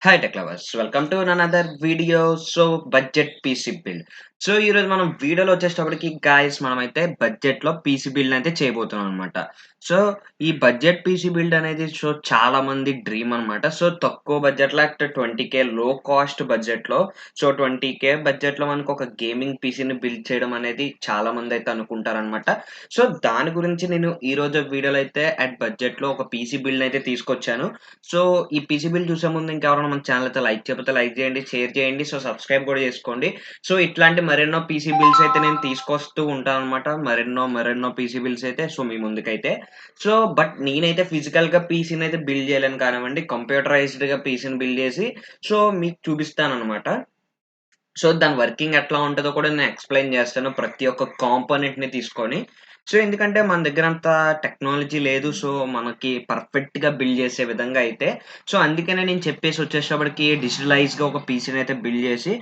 Hi tech lovers welcome to another video. Budget PC build. ఈరోజు మనం వీడియోలో వచ్చేటప్పటికి గాయస్ మనమైతే బడ్జెట్‌లో పీసీ బిల్డ్ అయితే చేయబోతున్నాం అనమాట. సో, ఈ బడ్జెట్ పీసీ బిల్డ్ అనేది చాలా మంది డ్రీమ్ అనమాట. తక్కువ బడ్జెట్‌లో 20,000 లో కాస్ట్ బడ్జెట్‌లో 20,000 బడ్జెట్‌లో మనకు ఒక గేమింగ్ పీసీని బిల్డ్ చేయడం అనేది చాలా మంది అయితే అనుకుంటారనమాట. దాని గురించి నేను ఈరోజు వీడియోలో అయితే అట్ బడ్జెట్‌లో ఒక పీసీ బిల్డ్ అయితే తీసుకొచ్చాను. సో, ఈ పీసీ బిల్ చూసే ముందు ఇంకెవరైనా మన ఛానల్ అయితే లైక్ చేయకపోతే లైక్ చేయండి, షేర్ చేయండి. సబ్స్క్రైబ్ కూడా చేసుకోండి. ఇట్లాంటి మరెన్నో పీసీ బిల్స్ అయితే నేను తీసుకొస్తూ ఉంటాననమాట. మరెన్నో పీసీ బిల్స్ అయితే మీ ముందుకైతే. బట్ నేనైతే ఫిజికల్‌గా పీసీనైతే బిల్డ్ చేయలేను కానివ్వండి. కంప్యూటరైజ్డ్‌గా పీసీని బిల్డ్ చేసి మీకు చూపిస్తాననమాట. దాని వర్కింగ్ ఎట్లా ఉంటదో కూడా నేను ఎక్స్‌ప్లెయిన్ చేస్తాను. ప్రతి ఒక్క కాంపోనెంట్‌ని తీసుకొని. ఎందుకంటే మన దగ్గర అంత టెక్నాలజీ లేదు. మనకి పర్ఫెక్ట్‌గా బిల్డ్ చేసే విధంగా అయితే. అందుకనే నేను చెప్పేసి వచ్చేటప్పటికి డిజిటలైజ్డ్‌గా ఒక పీసీనైతే బిల్డ్ చేసి,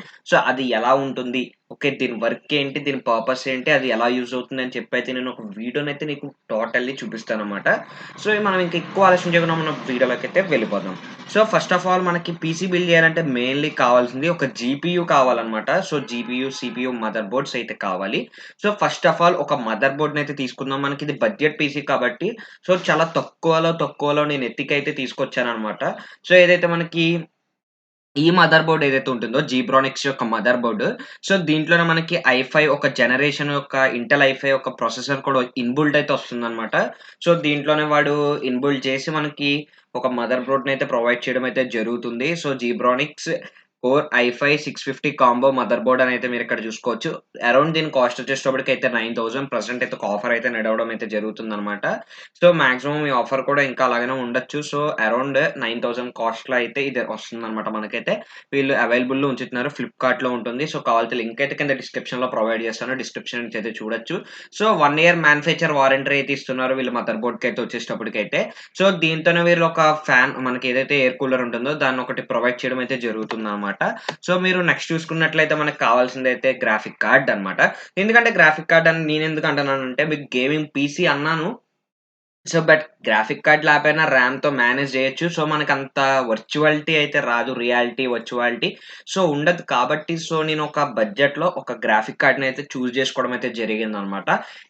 అది ఎలా ఉంటుంది? ఓకే. దీని వర్క్ ఏంటి? దీని పర్పస్ ఏంటి? అది ఎలా యూజ్ అవుతుంది అని చెప్పైతే నేను ఒక వీడియోనైతే నీకు టోటల్లీ చూపిస్తాననమాట. మనం ఇంక ఎక్కువ ఆలస్యం చేయకుండా మనం వీడియోలోకైతే వెళ్ళిపోదాం. ఫస్ట్ ఆఫ్ ఆల్ మనకి పీసీ బిల్డ్ చేయాలంటే మెయిన్‌లీ కావాల్సింది ఒక జీపీయూ కావాలన్నమాట. జీపీయూ, సీపీయూ, మదర్ బోర్డ్స్ అయితే కావాలి. ఫస్ట్ ఆఫ్ ఆల్ ఒక మదర్ బోర్డ్‌నైతే తీసుకుందాం. మనకిది బడ్జెట్ పీసీ కాబట్టి చాలా తక్కువలో నేను ఎత్తికైతే తీసుకొచ్చానన్నమాట. ఏదైతే మనకి ఈ మదర్ బోర్డ్ ఏదైతే ఉంటుందో జీబ్రానిక్స్ యొక్క మదర్ బోర్డ్. దీంట్లోనే మనకి ఐ5 ఒక జనరేషన్ యొక్క ఇంటెల్ ఐ5 యొక్క ప్రాసెసర్ కూడా ఇన్‌బిల్ట్ అయితే వస్తుందన్నమాట. దీంట్లోనే వాడు ఇన్‌బిల్ట్ చేసి మనకి ఒక మదర్ బోర్డ్‌నైతే ప్రొవైడ్ చేయడం అయితే జరుగుతుంది. Zebronics core i5 650 combo motherboard అని అయితే మీరిక్కడ చూసుకోవచ్చు. అరౌండ్ దీని కాస్ట్ వచ్చేటప్పటికైతే 9,000 ప్రెజెంట్ అయితే ఒక ఆఫర్ అయితే నడవడం అయితే జరుగుతుందన్నమాట. మాక్సిమం ఈ ఆఫర్ కూడా ఇంకా అలాగనే ఉండొచ్చు. అరౌండ్ 9,000 కాస్ట్‌లో అయితే ఇది వస్తుందన్నమాట మనకైతే. వీళ్ళు అవైలబుల్‌లో ఉంచుతున్నారు. ఫ్లిప్‌కార్ట్‌లో ఉంటుంది. కావాల్సిన లింక్ అయితే కింద డిస్క్రిప్షన్‌లో ప్రొవైడ్ చేస్తాను. డిస్క్రిప్షన్ నుంచి అయితే చూడొచ్చు. 1 ఇయర్ మ్యానుఫ్యాక్చర్ వారంటీ అయితే ఇస్తున్నారు వీళ్ళు మదర్ బోర్డ్‌కైతే వచ్చేటప్పటికైతే. దీంతోనే వీళ్ళు ఒక ఫ్యాన్ మనకి ఏదైతే ఎయిర్ కూలర్ ఉంటుందో దాన్ని ఒకటి ప్రొవైడ్ చేయడం అయితే జరుగుతుందన్నమాట. మీరు నెక్స్ట్ చూసుకున్నట్లయితే మనకు కావాల్సిందైతే గ్రాఫిక్ కార్డ్ అన్నమాట. ఎందుకంటే గ్రాఫిక్ కార్డ్ అని నేనెందుకు అంటున్నానంటే మీకు గేమింగ్ పీసీ అన్నాను. బట్ గ్రాఫిక్ కార్డ్ లేకపోయినా ర్యామ్‌తో మేనేజ్ జేయొచ్చు. మనకంత వర్చువాలిటీ అయితే రాదు. రియాలిటీ, వర్చువాలిటీ ఉండదు కాబట్టి నేనొక బడ్జెట్‌లో ఒక గ్రాఫిక్ కార్డ్‌నయితే చూజ్ జేసుకోవడం అయితే జరిగిందనమాట.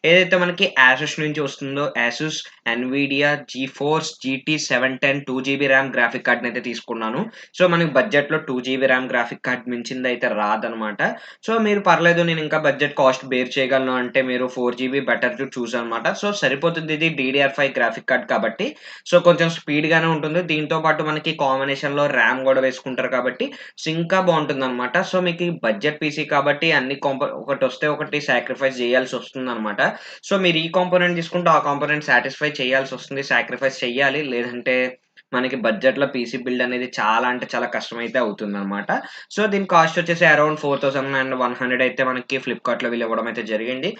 ఏదైతే మనకి యాసుస్ నుంచి వస్తుందో Asus Nvidia GeForce GT 710 2 GB RAM graphic కార్డ్‌నయితే తీసుకున్నాను. మనకి బడ్జెట్‌లో 2 జీబీ ర్యామ్ గ్రాఫిక్ కార్డ్ మించిందయితే రాదనమాట. మీరు పర్లేదు నేనింకా బడ్జెట్ కాస్ట్ బేర్ చేయగలను అంటే మీరు 4 జీబీ బెటర్ టు చూజ్ అనమాట. సరిపోతుంది ఇది డీడీఆర్5 గ్రాఫిక్ కార్డ్ కాబట్టి. కొంచెం స్పీడ్‌గానే ఉంటుంది. దీంతో పాటు మనకి కాంబినేషన్‌లో ర్యామ్ గూడా వేసుకుంటారు కాబట్టి ఇంకా బావుంటుందనమాట. మీకు ఈ బడ్జెట్ పీసీ కాబట్టి అన్ని ఒకటొస్తే ఒకటి సాక్రిఫైస్ చేయాల్సొస్తుందనమాట. మీరు ఈ కాంపోనెంట్ తీసుకుంటే ఆ కాంపోనెంట్ సాటిస్ఫై చేయాల్సొస్తుంది. సాక్రిఫైస్ చెయ్యాలి. లేదంటే మనకి బడ్జెట్‌లో పీసీ బిల్డ్ అనేది చాలా అంటే చాలా కష్టమైతే అవుతుందనమాట. దీని కాస్ట్ వచ్చేసి అరౌండ్ 4,100 అయితే మనకి ఫ్లిప్‌కార్ట్‌లో వీళ్ళు ఇవ్వడం అయితే జరిగింది.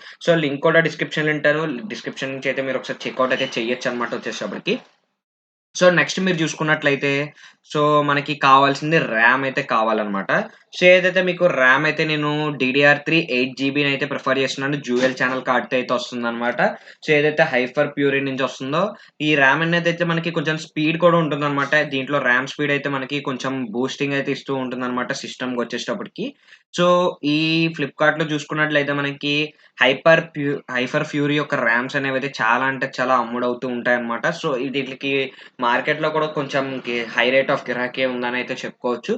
లింక్ కూడా డిస్క్రిప్షన్‌లో ఇఉంటాను. డిస్క్రిప్షన్ నుంచి అయితే మీరు ఒకసారి చెకౌట్ అయితే చేయొచ్చనమాట వచ్చేటప్పటికి. నెక్స్ట్ మీరు చూసుకున్నట్లయితే మనకి కావాల్సింది ర్యామ్ అయితే కావాలనమాట. ఏదైతే మీకు ర్యామ్ అయితే నేను డీడీఆర్3 8 జీబీనైతే ప్రిఫర్ చేస్తున్నాను. డ్యూయల్ ఛానెల్ కార్డ్‌తో అయితే వస్తుందనమాట. ఏదైతే హైపర్ ప్యూరి నుంచి వస్తుందో ఈ ర్యామ్ అనేదైతే మనకి కొంచెం స్పీడ్ కూడా ఉంటుందనమాట. దీంట్లో ర్యామ్ స్పీడ్ అయితే మనకి కొంచెం బూస్టింగ్ అయితే ఇస్తూ ఉంటుందనమాట సిస్టమ్‌కొచ్చేటప్పటికి. సో, ఈ ఫ్లిప్‌కార్ట్‌లో చూసుకున్నట్లయితే మనకి హైపర్ ఫ్యూరీ యొక్క ర్యామ్స్ అనేవైతే చాలా అంటే చాలా అమ్ముడవుతూ ఉంటాయన్నమాట. వీటిలికి మార్కెట్‌లో కూడా కొంచెం హై రేట్ ఆఫ్ గిరాకీ ఉందనైతే చెప్పుకోవచ్చు.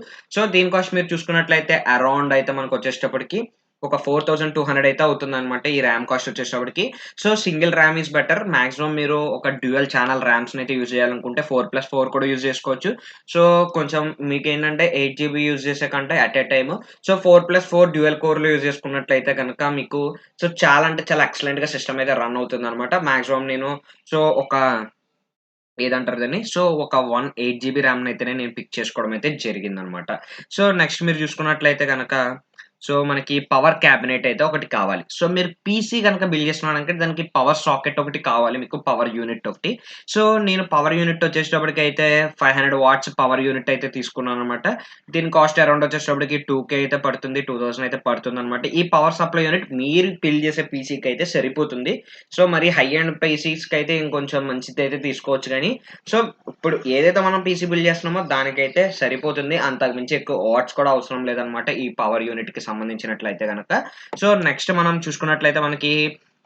దీని కాస్ట్ మీరు చూసుకున్నట్లయితే అరౌండ్ అయితే మనకొచ్చేటప్పటికి ఒక 4,200 అయితే అవుతుందనమాట. ఈ ర్యామ్ కాస్ట్ వచ్చేటప్పటికి. Single RAM is better. Maximum మీరు ఒక డ్యూయల్ ఛానెల్ ర్యామ్స్‌నైతే యూజ్ చేయాలనుకుంటే 4+4 కూడా యూజ్ చేసుకోవచ్చు. కొంచెం మీకేంటంటే 8 జీబీ యూజ్ చేసే కంటే అట్ ఎ టైమ్ 4+4 డ్యూయల్ కోర్‌లో యూజ్ చేసుకున్నట్లయితే గనక మీకు చాలా అంటే చాలా ఎక్సలెంట్‌గా సిస్టమ్ అయితే రన్ అవుతుందనమాట. మాక్సిమం నేను ఒక ఏదంటారు దాన్ని? ఒక 8 జీబీ ర్యామ్‌నైతేనే నేను పిక్ చేసుకోవడం అయితే జరిగిందనమాట. నెక్స్ట్ మీరు చూసుకున్నట్లయితే గనక సో, మనకి పవర్ క్యాబినెట్ అయితే ఒకటి కావాలి. సో, మీరు పీసీ గనక బిల్డ్ చేస్తున్నారంటే దానికి పవర్ సాకెట్ ఒకటి కావాలి మీకు. పవర్ యూనిట్ ఒకటి. సో, నేను పవర్ యూనిట్ వచ్చేసేటప్పటికైతే 500 వాట్స్ పవర్ యూనిట్ అయితే తీసుకున్నాననమాట. దీని కాస్ట్ అరౌండ్ వచ్చేసేటప్పటికి 2,000 అయితే పడుతుంది. 2,000 అయితే పడుతుందనమాట. ఈ పవర్ సప్లై యూనిట్ మీరు బిల్డ్ చేసే పీసీకైతే సరిపోతుంది. సో, మరి హై ఎండ్ పీసీస్‌కైతే ఇంకొంచెం మంచిదైతే తీసుకోవచ్చు గానీ, సో, ఇప్పుడు ఏదైతే మనం పీసీ బిల్డ్ చేస్తున్నామో దానికైతే సరిపోతుంది. అంతకు మించి ఎక్కువ వాట్స్ కూడా అవసరం లేదనమాట. ఈ పవర్ యూనిట్‌కి సంబంధించినట్లయితే గనక. సో, నెక్స్ట్ మనం చూసుకున్నట్లయితే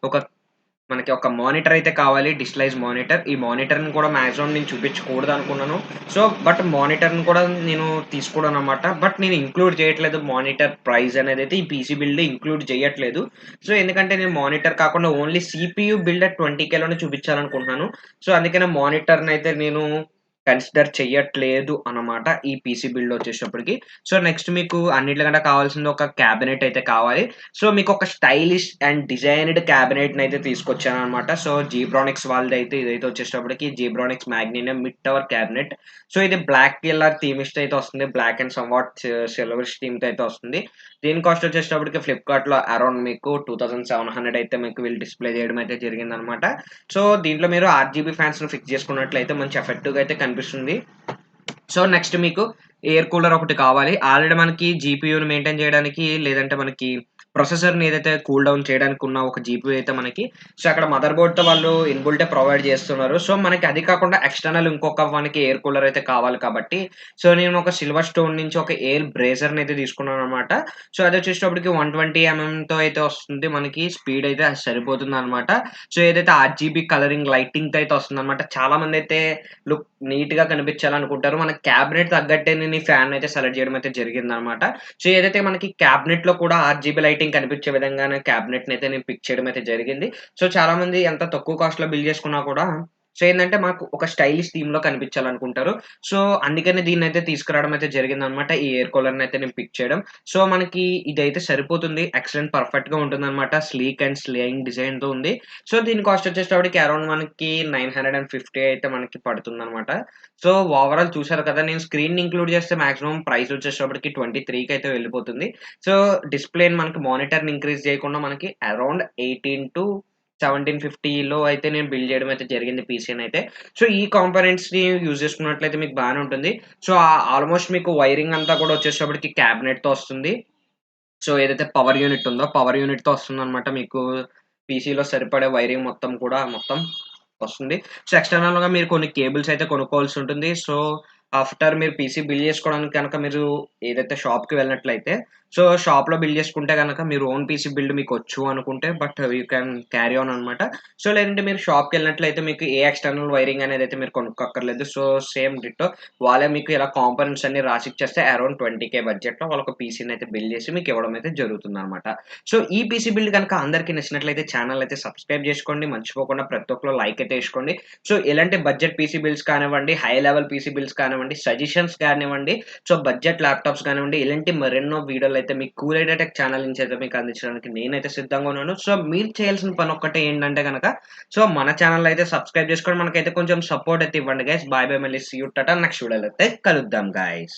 ఒక ఒక మానిటర్ అయితే కావాలి. Displays monitor. ఈ మానిటర్‌ని కూడా మాక్సిమం నేను చూపించకూడదనుకున్నాను. సో, బట్ మానిటర్‌ని కూడా నేను తీసుకోవడనమాట. బట్ నేను ఇంక్లూడ్ చేయట్లేదు మానిటర్ ప్రైస్ అనేదైతే ఈ పీసీ బిల్డ్ ఇంక్లూడ్ చేయట్లేదు. సో, ఎందుకంటే నేను మానిటర్ కాకుండా ఓన్లీ సీపీయూ బిల్డ్ అట్ 20,000 లోనే చూపించాలనుకుంటున్నాను. సో, అందుకనే మానిటర్‌నయితే నేను కన్సిడర్ చెయ్యట్లేదు అన్నమాట. ఈ పీసీ బిల్డ్ వచ్చేటప్పటికి. సో, నెక్స్ట్ మీకు అన్నిట్లకంటే కావాల్సింది ఒక క్యాబినెట్ అయితే కావాలి. సో, మీకొక స్టైలిష్ అండ్ డిజైన్డ్ క్యాబినెట్‌నయితే తీసుకొచ్చాననమాట. సో, జీబ్రానిక్స్ వాళ్ళదైతే ఇదైతే వచ్చేటప్పటికి Zebronics Magnium mid tower cabinet. So, ఇది బ్లాక్ కలర్ థీమిష్‌తో అయితే వస్తుంది. బ్లాక్ అండ్ సమ్‌వాట్ సిల్వరిష్ థీమ్‌తో అయితే వస్తుంది. దీని కాస్ట్ వచ్చేటప్పటికి ఫ్లిప్‌కార్ట్‌లో అరౌండ్ మీకు 2,700 అయితే మీకు వీళ్ళు డిస్‌ప్లే చేయడం అయితే జరిగిందనమాట. సో, దీంట్లో మీరు ఆర్‌జీబీ ఫ్యాన్స్‌ని ఫిక్స్ చేసుకున్నట్లయితే మంచి ఎఫెక్టివ్‌గా అయితే కనిపిస్తుంది. సో, నెక్స్ట్ మీకు ఎయిర్ కూలర్ ఒకటి కావాలి. ఆల్రెడీ మనకి జీపీయూని మెయింటైన్ చేయడానికి లేదంటే మనకి ప్రాసెసర్‌ని ఏదైతే కూల్ డౌన్ చేయడానికున్న ఒక జీపీయూ అయితే మనకి సో, అక్కడ మదర్ బోర్డ్‌తో వాళ్ళు ఇన్‌బుల్టే ప్రొవైడ్ చేస్తున్నారు. సో, మనకి అది కాకుండా ఎక్స్‌టర్నల్ ఇంకొక మనకి ఎయిర్ కూలర్ అయితే కావాలి కాబట్టి, సో, నేను ఒక సిల్వర్ స్టోన్ నుంచి ఒక ఎయిర్ బ్రేజర్‌ని అయితే తీసుకున్నాననమాట. సో, అదొచ్చేటప్పటికి 120 ఎంఎంతో అయితే వస్తుంది. మనకి స్పీడ్ అయితే అది సరిపోతుందనమాట. సో, ఏదైతే ఆర్‌జీబీ కలరింగ్ లైటింగ్‌తో అయితే వస్తుందనమాట. చాలామందైతే లుక్ నీట్‌గా కనిపించాలనుకుంటారు. మన క్యాబినెట్ తగ్గట్టే నేను ఈ ఫ్యాన్‌నయితే సెలెక్ట్ చేయడం అయితే జరిగిందనమాట. సో, ఏదైతే మనకి క్యాబినెట్‌లో కూడా ఆర్‌జీబీ లైటింగ్ కనిపించే విధంగానే క్యాబినెట్‌నయితే నేను పిక్ చేయడం అయితే జరిగింది. సో, చాలామంది ఎంత తక్కువ కాస్ట్‌లో బిల్డ్ చేసుకున్నా కూడా సో, ఏందంటే మాకు ఒక స్టైలిష్ థీమ్‌లో కనిపించాలనుకుంటారు. సో, అందుకనే దీన్నయితే తీసుకురావడం అయితే జరిగిందనమాట. ఈ ఎయిర్ కూలర్‌నయితే నేను పిక్ చేయడం. సో, మనకి ఇదైతే సరిపోతుంది. ఎక్సలెంట్ పర్ఫెక్ట్‌గా ఉంటుందనమాట. స్లీక్ అండ్ స్లేయింగ్ డిజైన్‌తో ఉంది. సో, దీని కాస్ట్ వచ్చేటప్పటికి అరౌండ్ మనకి 950 అయితే మనకి పడుతుందనమాట. సో, ఓవరాల్ చూసారు కదా! నేను స్క్రీన్‌ని ఇంక్లూడ్ చేస్తే మాక్సిమం ప్రైస్ వచ్చేటప్పటికి 23కి అయితే వెళ్ళిపోతుంది. సో, డిస్‌ప్లేని మనకి మానిటర్‌ని ఇంక్రీజ్ చేయకుండా మనకి అరౌండ్ 18-1750లో అయితే నేను బిల్డ్ చేయడం అయితే జరిగింది పీసీనైతే. సో, ఈ కాంపోనెంట్స్‌ని యూజ్ చేసుకున్నట్లయితే మీకు బానే ఉంటుంది. సో, ఆల్‌మోస్ట్ మీకు వైరింగ్ అంతా కూడా వచ్చేటప్పటికి క్యాబినెట్‌తో వస్తుంది. సో, ఏదైతే పవర్ యూనిట్ ఉందో, పవర్ యూనిట్‌తో వస్తుందనమాట మీకు పీసీలో సరిపడే వైరింగ్ మొత్తం వస్తుంది. సో, ఎక్స్‌టర్నల్‌గా మీరు కొన్ని కేబుల్స్ అయితే కొనుక్కోవాల్సుంటుంది. సో, ఆఫ్టర్ మీరు పీసీ బిల్డ్ చేసుకోవడానికి గనక మీరు ఏదైతే షాప్‌కి వెళ్ళినట్లయితే, సో, షాప్‌లో బిల్డ్ చేసుకుంటే గనక మీరు ఓన్ పీసీ బిల్డ్ మీకొచ్చు అనుకుంటే but you can carry on అనమాట. సో, లేదంటే మీరు షాప్‌కెళ్ళినట్లయితే మీకు ఏ ఎక్స్‌టర్నల్ వైరింగ్ అనేదైతే మీరు కొనుక్కోక్కర్లేదు. సో, సేమ్ డిట్టో వాళ్ళే మీకు ఇలా కాంపోనెంట్స్ అన్నీ రాసిచ్చేస్తే అరౌండ్ 20,000 బడ్జెట్‌లో వాళ్ళొక పీసీనైతే బిల్డ్ చేసి మీకివ్వడం అయితే జరుగుతుందనమాట. సో, ఈ పీసీ బిల్డ్ గనక అందరికి నచ్చినట్లయితే ఛానెల్ అయితే సబ్స్క్రైబ్ చేసుకోండి. మర్చిపోకుండా ప్రతి ఒక్కళ్ళు లైక్ అయితే ఏసుకోండి. సో, ఎలాంటి బడ్జెట్ పీసీ బిల్డ్స్ కానివ్వండి, హై లెవెల్ పీసీ బిల్డ్స్ కానివ్వండి, సజెషన్స్ కానివ్వండి, సో, బడ్జెట్ ల్యాప్‌టాప్స్ కానివ్వండి, ఇలాంటి మరెన్నో వీడియోలైతే మీకు కూల్ ఐడియా టెక్ ఛానల్ నుంచి అయితే మీకు అందించడానికి నేనైతే సిద్ధంగా ఉన్నాను. సో, మీరు చేయాల్సిన పనొక్కటే ఏంటంటే గనక సో, మన ఛానెల్‌ని అయితే సబ్స్క్రైబ్ చేసుకొని మనకైతే కొంచెం సపోర్ట్ అయితే ఇవ్వండి గైస్. Bye bye. మళ్ళీ సీ యూ టాటా నెక్స్ట్ వీడియోలో అయితే కలుద్దాం గైస్.